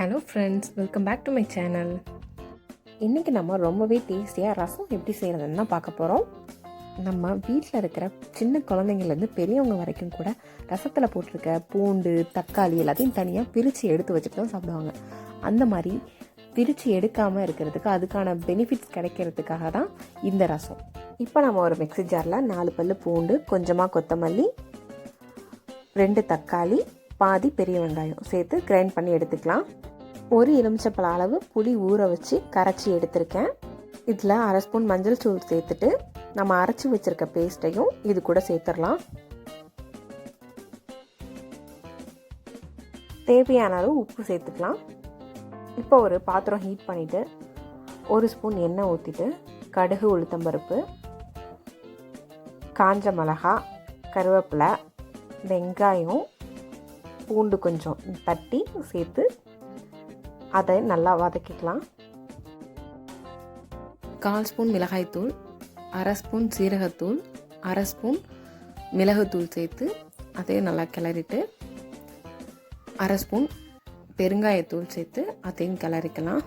Hello friends, welcome back to my channel. இன்றைக்கி நம்ம ரொம்பவே டேஸ்டியாக ரசம் எப்படி செய்கிறதுன்னு தான் பார்க்க போகிறோம். நம்ம வீட்டில் இருக்கிற சின்ன குழந்தைங்கள்லேருந்து பெரியவங்க வரைக்கும் கூட ரசத்தில் போட்டிருக்க பூண்டு, தக்காளி எல்லாத்தையும் தனியாக பிரித்து எடுத்து வச்சுட்டு தான் சாப்பிடுவாங்க. அந்த மாதிரி பிரித்து எடுக்காமல் இருக்கிறதுக்கு, அதுக்கான பெனிஃபிட்ஸ் கிடைக்கிறதுக்காக தான் இந்த ரசம். இப்போ நம்ம ஒரு மிக்ஸி ஜாரில் 4 பல்லு பூண்டு, கொஞ்சமாக கொத்தமல்லி, 2 தக்காளி, பாதி பெரிய வெங்காயம் சேர்த்து கிரைண்ட் பண்ணி எடுத்துக்கலாம். ஒரு எலுமிச்சப்பழ அளவு புளி ஊற வச்சு கரைச்சி எடுத்திருக்கேன். இதில் 1/2 ஸ்பூன் மஞ்சள் தூள் சேர்த்துட்டு நம்ம அரைச்சி வச்சுருக்க பேஸ்ட்டையும் இது கூட சேர்த்துடலாம். தேவையான அளவு உப்பு சேர்த்துக்கலாம். இப்போ ஒரு பாத்திரம் ஹீட் பண்ணிவிட்டு 1 ஸ்பூன் எண்ணெய் ஊற்றிட்டு கடுகு, உளுத்தம்பருப்பு, காஞ்ச மிளகா, கருவேப்பிலை, வெங்காயம், பூண்டு கொஞ்சம் தட்டி சேர்த்து அதை நல்லா வதக்கிக்கலாம். 1/4 ஸ்பூன் மிளகாய்த்தூள், 1/2 ஸ்பூன் சீரகத்தூள், 1/2 ஸ்பூன் மிளகுத்தூள் சேர்த்து அதையும் நல்லா கிளறிட்டு 1/2 ஸ்பூன் பெருங்காயத்தூள் சேர்த்து அதையும் கிளறிக்கலாம்.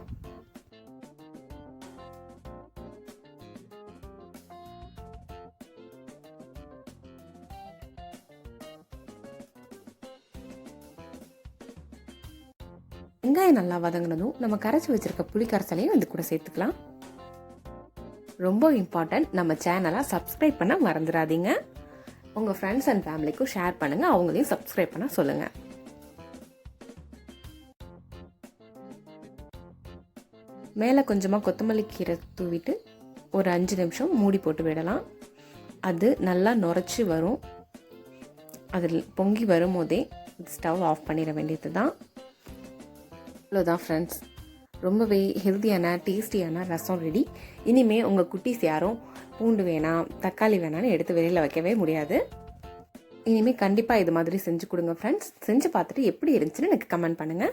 வெங்காயம் நல்லா வதங்கினதும் நம்ம கரைச்சி வச்சிருக்க புளி கரைசலையும் இது கூட சேர்த்துக்கலாம். ரொம்ப இம்பார்ட்டன்ட், நம்ம சேனலை சப்ஸ்கிரைப் பண்ண மறந்துடாதீங்க. உங்கள் ஃப்ரெண்ட்ஸ் அண்ட் ஃபேமிலிக்கும் ஷேர் பண்ணுங்கள், அவங்களையும் சப்ஸ்கிரைப் பண்ண சொல்லுங்கள். மேலே கொஞ்சமாக கொத்தமல்லி கீரை தூவிட்டு ஒரு 5 நிமிஷம் மூடி போட்டு விடலாம். அது நல்லா நுரைச்சி வரும். அதில் பொங்கி வரும்போதே ஸ்டவ் ஆஃப் பண்ணிட வேண்டியது தான். அவ்வளோதான் ஃப்ரெண்ட்ஸ், ரொம்பவே ஹெல்த்தியான டேஸ்டியான ரசம் ரெடி. இனிமேல் உங்கள் குட்டீஸ் யாரும் பூண்டு வேணாம், தக்காளி வேணான்னு எடுத்து வெளியில் வைக்கவே முடியாது. இனிமேல் கண்டிப்பாக இது மாதிரி செஞ்சு கொடுங்க ஃப்ரெண்ட்ஸ். செஞ்சு பார்த்துட்டு எப்படி இருந்துச்சுன்னு எனக்கு கமெண்ட் பண்ணுங்கள்.